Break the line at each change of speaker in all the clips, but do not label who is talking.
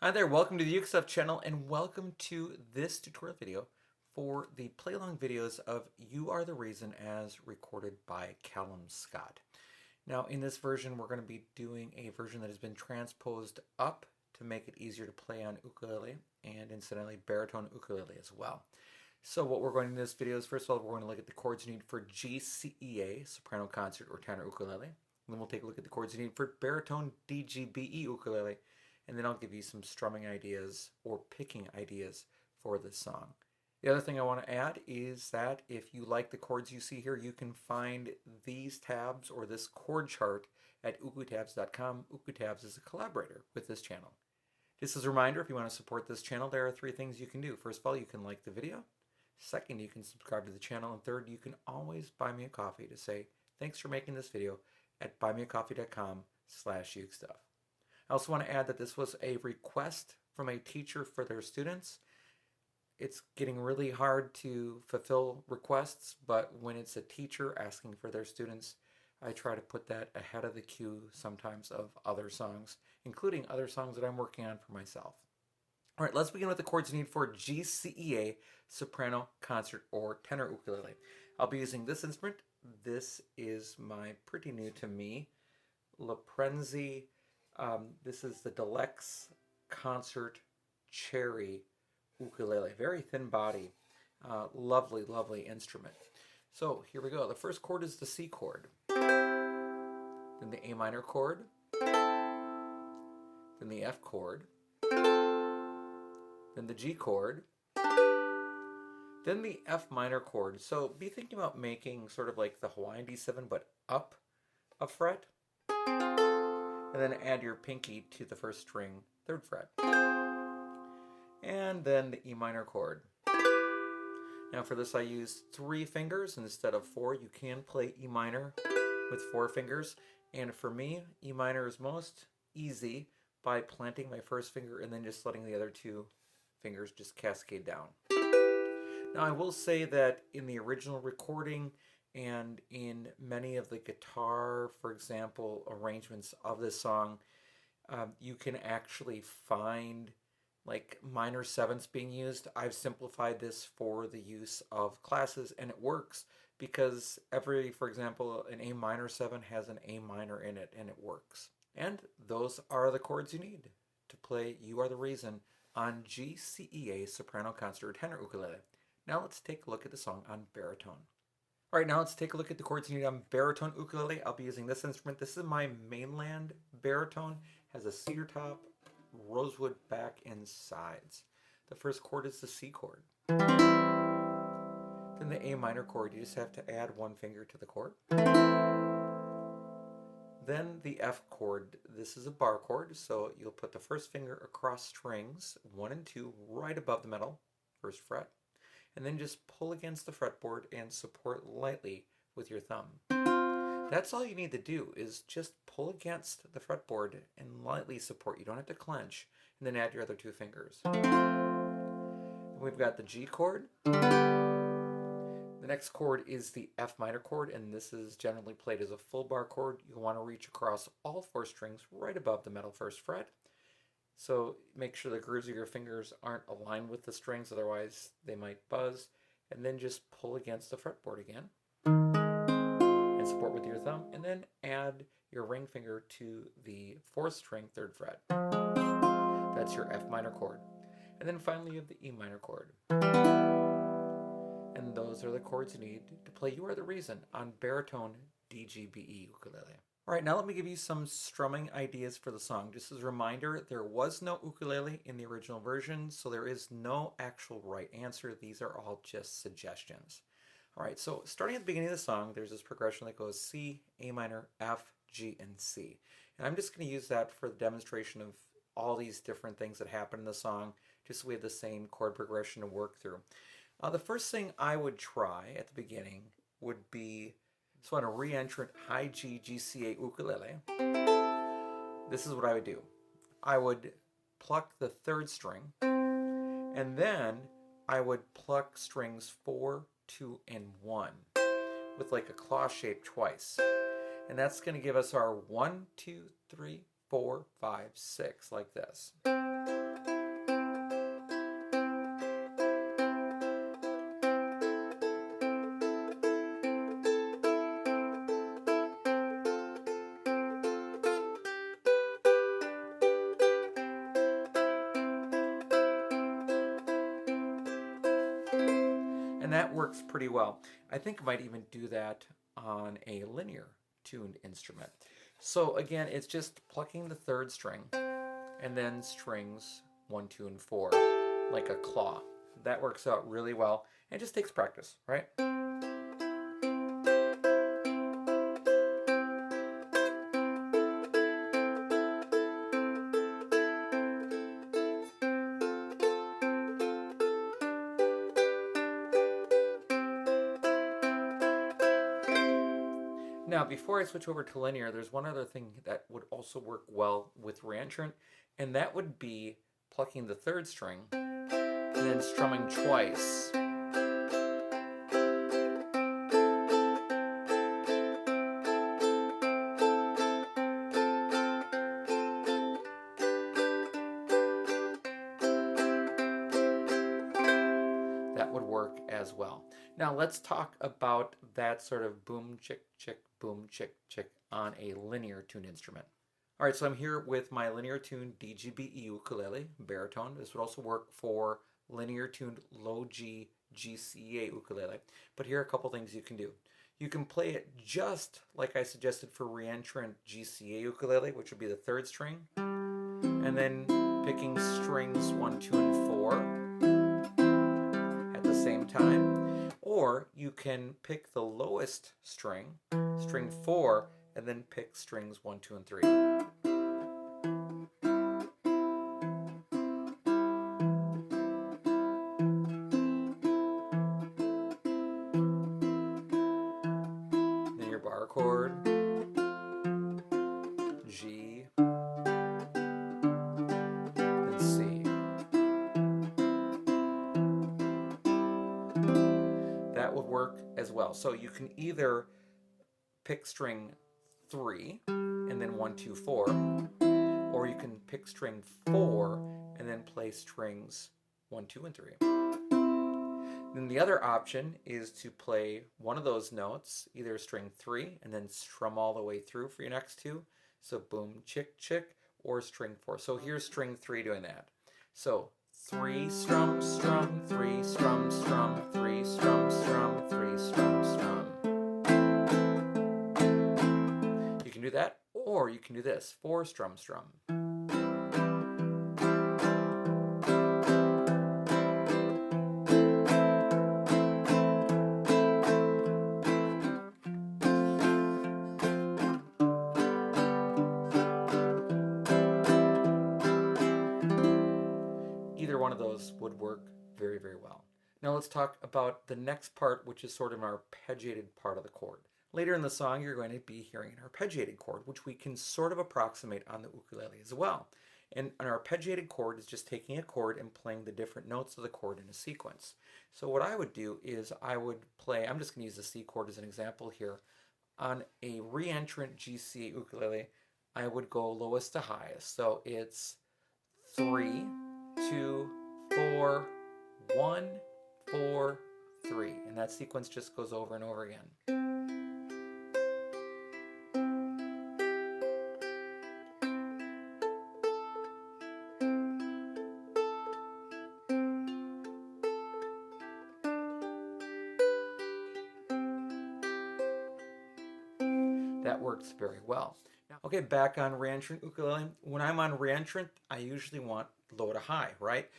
Hi there, welcome to the ukestuff channel and welcome to this tutorial video for the play-along videos of You Are the Reason as recorded by Callum Scott. Now in this version we're going to be doing a version that has been transposed up to make it easier to play on ukulele and incidentally baritone ukulele as well. So what we're going to do in this video is first of all we're going to look at the chords you need for GCEA, soprano concert or tenor ukulele. And then we'll take a look at the chords you need for baritone DGBE ukulele. And then I'll give you some strumming ideas or picking ideas for this song. The other thing I want to add is that if you like the chords you see here, you can find these tabs or this chord chart at ukestuff.info. Ukestuff is a collaborator with this channel. Just as a reminder, if you want to support this channel, there are three things you can do. First of all, you can like the video. Second, you can subscribe to the channel. And third, you can always buy me a coffee to say thanks for making this video at buymeacoffee.com/ukestuff. I also want to add that this was a request from a teacher for their students. It's getting really hard to fulfill requests, but when it's a teacher asking for their students, I try to put that ahead of the queue sometimes of other songs, including other songs that I'm working on for myself. All right, let's begin with the chords you need for GCEA, soprano, concert, or tenor ukulele. I'll be using this instrument. This is my pretty new to me, Laprenzi. This is the Deluxe Concert Cherry ukulele. Very thin body. Lovely, lovely instrument. So here we go. The first chord is the C chord. Then the A minor chord. Then the F chord. Then the G chord. Then the F minor chord. So be thinking about making sort of like the Hawaiian D7 but up a fret. And then add your pinky to the first string, 3rd fret. And then the E minor chord. Now for this I use 3 fingers instead of 4. You can play E minor with 4 fingers. And for me, E minor is most easy by planting my first finger and then just letting the other 2 fingers just cascade down. Now I will say that in the original recording, and in many of the guitar, for example, arrangements of this song, you can actually find like minor 7ths being used. I've simplified this for the use of classes, and it works because for example, an A minor 7 has an A minor in it, and it works. And those are the chords you need to play You Are the Reason on GCEA, soprano, concert, or tenor ukulele. Now let's take a look at the song on baritone. All right, now let's take a look at the chords you need on baritone ukulele. I'll be using this instrument. This is my mainland baritone. It has a cedar top, rosewood back and sides. The first chord is the C chord. Then the A minor chord. You just have to add 1 finger to the chord. Then the F chord. This is a bar chord, so you'll put the first finger across strings 1 and 2 right above the middle, 1st fret. And then just pull against the fretboard and support lightly with your thumb. That's all you need to do is just pull against the fretboard and lightly support. You don't have to clench, and then add your other 2 fingers. We've got the G chord. The next chord is the F minor chord, and this is generally played as a full bar chord. You'll want to reach across all 4 strings right above the middle 1st fret. So make sure the grooves of your fingers aren't aligned with the strings, otherwise they might buzz. And then just pull against the fretboard again. And support with your thumb. And then add your ring finger to the 4th string, 3rd fret. That's your F minor chord. And then finally you have the E minor chord. And those are the chords you need to play You Are the Reason on baritone DGBE ukulele. All right, now let me give you some strumming ideas for the song. Just as a reminder, there was no ukulele in the original version, so there is no actual right answer. These are all just suggestions. All right, so starting at the beginning of the song, there's this progression that goes C, A minor, F, G, and C. And I'm just going to use that for the demonstration of all these different things that happen in the song, just so we have the same chord progression to work through. The first thing I would try at the beginning would be, so on a re-entrant high G GCA ukulele, this is what I would do. I would pluck the 3rd string, and then I would pluck strings 4, 2, and 1 with like a claw shape twice. And that's going to give us our 1, 2, 3, 4, 5, 6 like this. that works pretty well. I think I might even do that on a linear tuned instrument. So again, it's just plucking the third string and then strings 1, 2, and 4 like a claw. That works out really well. It just takes practice, right? Now, before I switch over to linear, there's one other thing that would also work well with reentrant, and that would be plucking the third string and then strumming twice. That would work as well. Now let's talk about that sort of boom, chick, chick, boom, chick, chick on a linear tuned instrument. All right, so I'm here with my linear tuned DGBE ukulele, baritone. This would also work for linear tuned low G GCEA ukulele. But here are a couple things you can do. You can play it just like I suggested for reentrant GCEA ukulele, which would be the third string, and then picking strings 1, 2, and 4 at the same time. Or you can pick the lowest string, string 4, and then pick strings 1, 2, and 3. Then your bar chord, G, and C. That would work as well. So you can either pick string 3 and then 1, 2, 4, or you can pick string 4 and then play strings 1, 2, and 3. Then the other option is to play one of those notes, either string 3 and then strum all the way through for your next two. So boom, chick, chick, or string 4. So here's string 3 doing that. So 3 strum, strum, 3 strum, strum, 3 strum, strum, 3 strum, strum. You can do that, or you can do this, 4 strum, strum. Either one of those would work very, very well. Now let's talk about the next part, which is sort of an arpeggiated part of the chord. Later in the song, you're going to be hearing an arpeggiated chord, which we can sort of approximate on the ukulele as well. And an arpeggiated chord is just taking a chord and playing the different notes of the chord in a sequence. So what I would do is I would play, I'm just going to use the C chord as an example here. On a reentrant GCEA ukulele, I would go lowest to highest. So it's 3, 2, 4, 1, 4, 3. And that sequence just goes over and over again. That works very well. Okay, back on reentrant ukulele. When I'm on reentrant, I usually want low to high, right?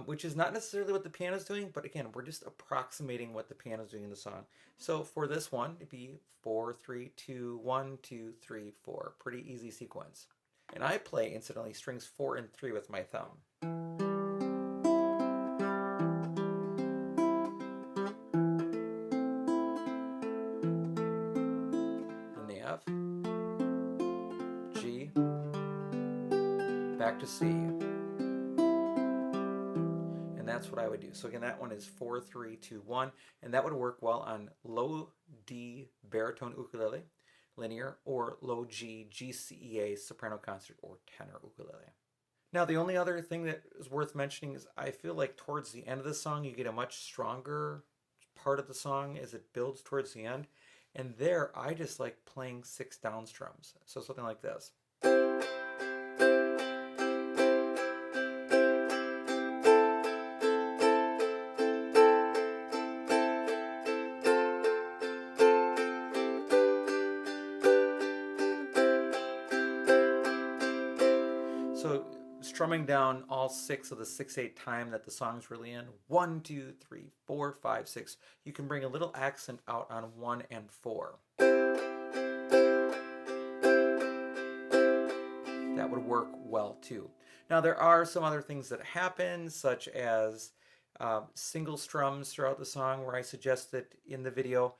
Which is not necessarily what the piano's doing, but again, we're just approximating what the piano's doing in the song. So for this one, it'd be 4, 3, 2, 1, 2, 3, 4. Pretty easy sequence. And I play, incidentally, strings 4 and 3 with my thumb. Then the F, G, back to C. And that's what I would do. So again, that one is 4, 3, 2, 1, and that would work well on low D baritone ukulele, linear, or low G GCEA soprano concert or tenor ukulele. Now, the only other thing that is worth mentioning is I feel like towards the end of the song, you get a much stronger part of the song as it builds towards the end. And there, I just like playing 6 down strums. So something like this. strumming down all 6 of the 6/8 time that the song's really in. 1, 2, 3, 4, 5, 6. You can bring a little accent out on 1 and 4. That would work well too. Now there are some other things that happen, such as single strums throughout the song, where I suggested in the video.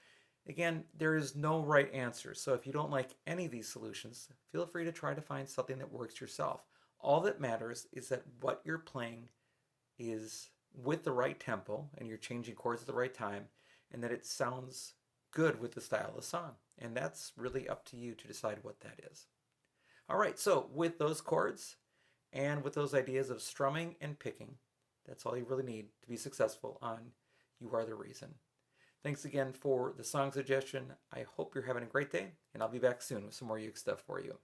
Again, there is no right answer, so if you don't like any of these solutions, feel free to try to find something that works yourself. All that matters is that what you're playing is with the right tempo, and you're changing chords at the right time, and that it sounds good with the style of the song. And that's really up to you to decide what that is. All right, so with those chords and with those ideas of strumming and picking, that's all you really need to be successful on You Are the Reason. Thanks again for the song suggestion. I hope you're having a great day, and I'll be back soon with some more uke stuff for you.